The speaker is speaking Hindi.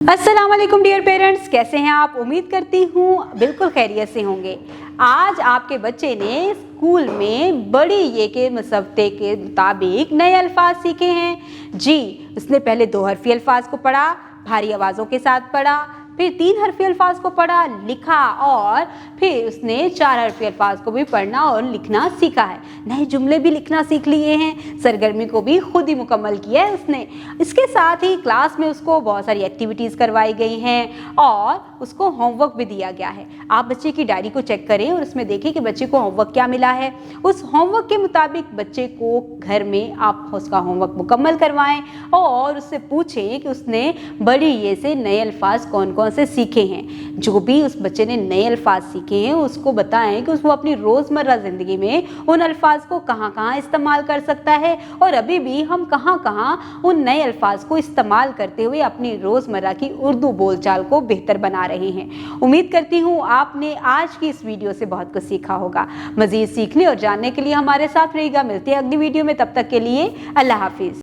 अस्सलाम वालेकुम डियर पेरेंट्स, कैसे हैं आप। उम्मीद करती हूँ बिल्कुल खैरियत से होंगे। आज आपके बच्चे ने स्कूल में बड़ी ये के मसफ्ते के मुताबिक नए अल्फाज सीखे हैं। जी, उसने पहले 2 हरफी अल्फाज को पढ़ा, भारी आवाज़ों के साथ पढ़ा, फिर 3 हरफी अल्फाज को पढ़ा, लिखा और फिर उसने 4 हरफी अल्फाज को भी पढ़ना और लिखना सीखा है। नए जुमले भी लिखना सीख लिए हैं, सरगर्मी को भी खुद ही मुकम्मल किया है उसने। इसके साथ ही क्लास में उसको बहुत सारी एक्टिविटीज़ करवाई गई हैं और उसको होमवर्क भी दिया गया है। आप बच्चे की डायरी को चेक करें और उसमें देखें कि बच्चे को होमवर्क क्या मिला है। उस होमवर्क के मुताबिक बच्चे को घर में आप उसका होमवर्क मुकम्मल करवाएं और उससे पूछें कि उसने बड़ी ये से नए अल्फाज कौन कौन से सीखे हैं। जो भी उस बच्चे ने नए अल्फाज सीखे हैं उसको बताएं कि वो अपनी रोज़मर्रा ज़िंदगी में उन अल्फाज को कहाँ कहाँ इस्तेमाल कर सकता है और अभी भी हम कहाँ कहाँ उन नए अल्फाज को इस्तेमाल करते हुए अपनी रोज़मर्रा की उर्दू बोलचाल को बेहतर बना रहे हैं। उम्मीद करती हूँ आपने आज की इस वीडियो से बहुत कुछ सीखा होगा। मज़ीद सीखने और जानने के लिए हमारे साथ रहिएगा। मिलते हैं अगली वीडियो में, तब तक के लिए अल्लाह हाफिज़।